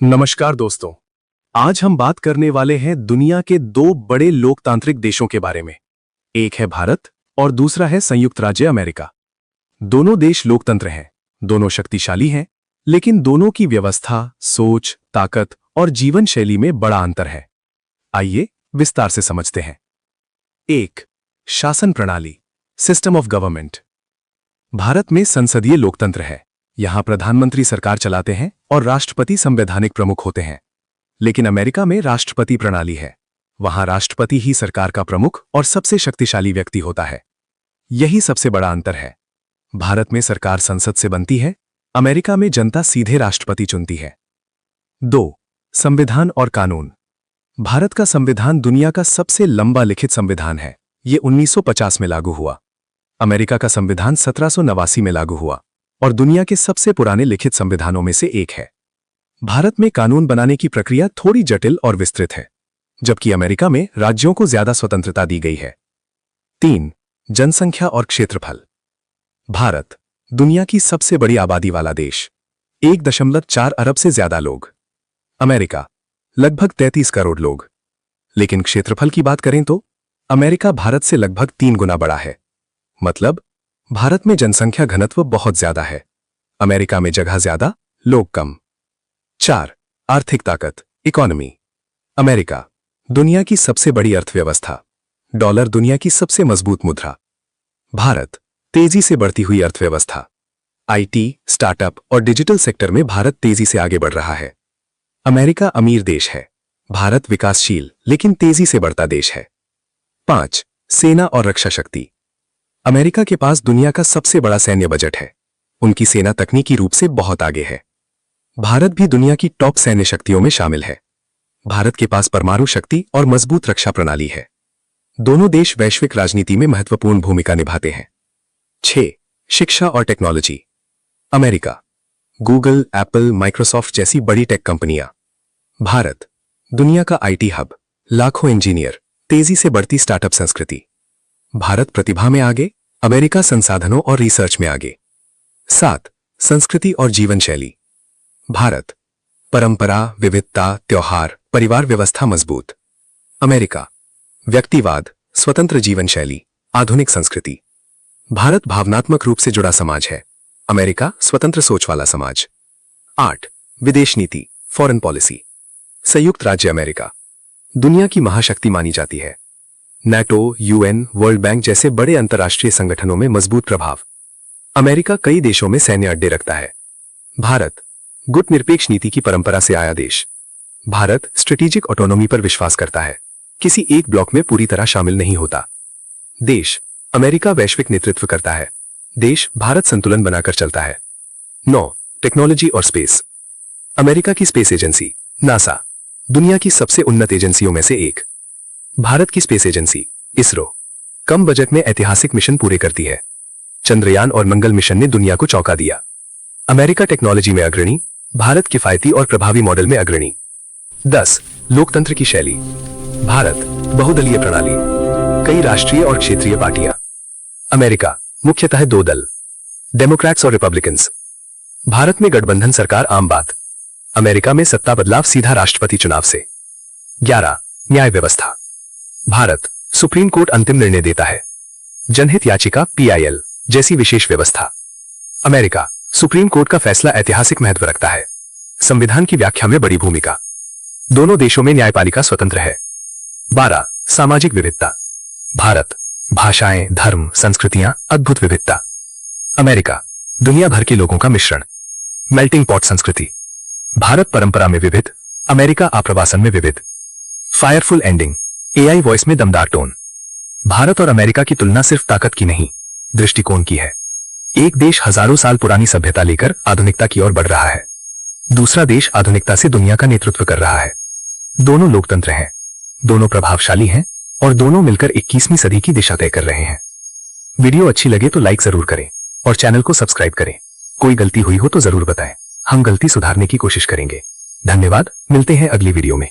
नमस्कार दोस्तों। आज हम बात करने वाले हैं दुनिया के दो बड़े लोकतांत्रिक देशों के बारे में। एक है भारत और दूसरा है संयुक्त राज्य अमेरिका। दोनों देश लोकतंत्र हैं, दोनों शक्तिशाली हैं, लेकिन दोनों की व्यवस्था, सोच, ताकत और जीवन शैली में बड़ा अंतर है। आइए विस्तार से समझते हैं। एक, शासन प्रणाली, सिस्टम ऑफ गवर्नमेंट। भारत में संसदीय लोकतंत्र है। यहां प्रधानमंत्री सरकार चलाते हैं और राष्ट्रपति संवैधानिक प्रमुख होते हैं। लेकिन अमेरिका में राष्ट्रपति प्रणाली है। वहां राष्ट्रपति ही सरकार का प्रमुख और सबसे शक्तिशाली व्यक्ति होता है। यही सबसे बड़ा अंतर है। भारत में सरकार संसद से बनती है, अमेरिका में जनता सीधे राष्ट्रपति चुनती है। 2. संविधान और कानून। भारत का संविधान दुनिया का सबसे लंबा लिखित संविधान है। यह 1950 में लागू हुआ। अमेरिका का संविधान 1789 में लागू हुआ और दुनिया के सबसे पुराने लिखित संविधानों में से एक है। भारत में कानून बनाने की प्रक्रिया थोड़ी जटिल और विस्तृत है, जबकि अमेरिका में राज्यों को ज्यादा स्वतंत्रता दी गई है। 3. जनसंख्या और क्षेत्रफल। भारत दुनिया की सबसे बड़ी आबादी वाला देश, 1.4 अरब से ज्यादा लोग। अमेरिका लगभग 33 करोड़ लोग। लेकिन क्षेत्रफल की बात करें तो अमेरिका भारत से लगभग 3 गुना बड़ा है। मतलब भारत में जनसंख्या घनत्व बहुत ज्यादा है, अमेरिका में जगह ज्यादा, लोग कम। 4. आर्थिक ताकत, इकोनॉमी। अमेरिका दुनिया की सबसे बड़ी अर्थव्यवस्था, डॉलर दुनिया की सबसे मजबूत मुद्रा। भारत तेजी से बढ़ती हुई अर्थव्यवस्था, आईटी, स्टार्टअप और डिजिटल सेक्टर में भारत तेजी से आगे बढ़ रहा है। अमेरिका अमीर देश है, भारत विकासशील लेकिन तेजी से बढ़ता देश है। 5. सेना और रक्षा शक्ति। अमेरिका के पास दुनिया का सबसे बड़ा सैन्य बजट है। उनकी सेना तकनीकी रूप से बहुत आगे है। भारत भी दुनिया की टॉप सैन्य शक्तियों में शामिल है। भारत के पास परमाणु शक्ति और मजबूत रक्षा प्रणाली है। दोनों देश वैश्विक राजनीति में महत्वपूर्ण भूमिका निभाते हैं। 6. शिक्षा और technology. America Google, Apple, Microsoft जैसी बड़ी टेक कंपनियां। भारत दुनिया का आईटी हब, लाखों इंजीनियर, तेजी से बढ़ती स्टार्टअप संस्कृति। भारत प्रतिभा में आगे, अमेरिका संसाधनों और रिसर्च में आगे। 7. संस्कृति और जीवन शैली। भारत परंपरा, विविधता, त्योहार, परिवार व्यवस्था मजबूत। अमेरिका व्यक्तिवाद, स्वतंत्र जीवन शैली, आधुनिक संस्कृति। भारत भावनात्मक रूप से जुड़ा समाज है, अमेरिका स्वतंत्र सोच वाला समाज। 8. विदेश नीति, फॉरेन पॉलिसी। संयुक्त राज्य अमेरिका दुनिया की महाशक्ति मानी जाती है। नाटो, यूएन, वर्ल्ड बैंक जैसे बड़े अंतर्राष्ट्रीय संगठनों में मजबूत प्रभाव। अमेरिका कई देशों में सैन्य अड्डे रखता है। भारत गुटनिरपेक्ष नीति की परंपरा से आया देश। भारत स्ट्रेटेजिक ऑटोनॉमी पर विश्वास करता है, किसी एक ब्लॉक में पूरी तरह शामिल नहीं होता। देश अमेरिका वैश्विक नेतृत्व करता है, देश भारत संतुलन बनाकर चलता है। 9. टेक्नोलॉजी और स्पेस। अमेरिका की स्पेस एजेंसी नासा दुनिया की सबसे उन्नत एजेंसियों में से एक। भारत की स्पेस एजेंसी इसरो कम बजट में ऐतिहासिक मिशन पूरे करती है। चंद्रयान और मंगल मिशन ने दुनिया को चौंका दिया। अमेरिका टेक्नोलॉजी में अग्रणी, भारत किफायती और प्रभावी मॉडल में अग्रणी। 10. लोकतंत्र की शैली। भारत बहुदलीय प्रणाली, कई राष्ट्रीय और क्षेत्रीय पार्टियां। अमेरिका मुख्यतः 2 दल, डेमोक्रेट्स और रिपब्लिकन्स। भारत में गठबंधन सरकार आम बात, अमेरिका में सत्ता बदलाव सीधा राष्ट्रपति चुनाव से। 11. न्याय व्यवस्था। भारत सुप्रीम कोर्ट अंतिम निर्णय देता है, जनहित याचिका PIL जैसी विशेष व्यवस्था। अमेरिका सुप्रीम कोर्ट का फैसला ऐतिहासिक महत्व रखता है, संविधान की व्याख्या में बड़ी भूमिका। दोनों देशों में न्यायपालिका स्वतंत्र है। 12. सामाजिक विविधता। भारत भाषाएं, धर्म, संस्कृतियां, अद्भुत विविधता। अमेरिका दुनिया भर के लोगों का मिश्रण, मेल्टिंग पॉट संस्कृति। भारत परंपरा में विविध, अमेरिका आप्रवासन में विविध। फायरफुल एंडिंग, AI वॉइस में दमदार टोन। भारत और अमेरिका की तुलना सिर्फ ताकत की नहीं, दृष्टिकोण की है। एक देश हजारों साल पुरानी सभ्यता लेकर आधुनिकता की ओर बढ़ रहा है, दूसरा देश आधुनिकता से दुनिया का नेतृत्व कर रहा है। दोनों लोकतंत्र हैं, दोनों प्रभावशाली हैं और दोनों मिलकर 21वीं सदी की दिशा तय कर रहे हैं। वीडियो अच्छी लगे तो लाइक जरूर करें और चैनल को सब्सक्राइब करें। कोई गलती हुई हो तो जरूर बताएं, हम गलती सुधारने की कोशिश करेंगे। धन्यवाद, मिलते हैं अगली वीडियो में।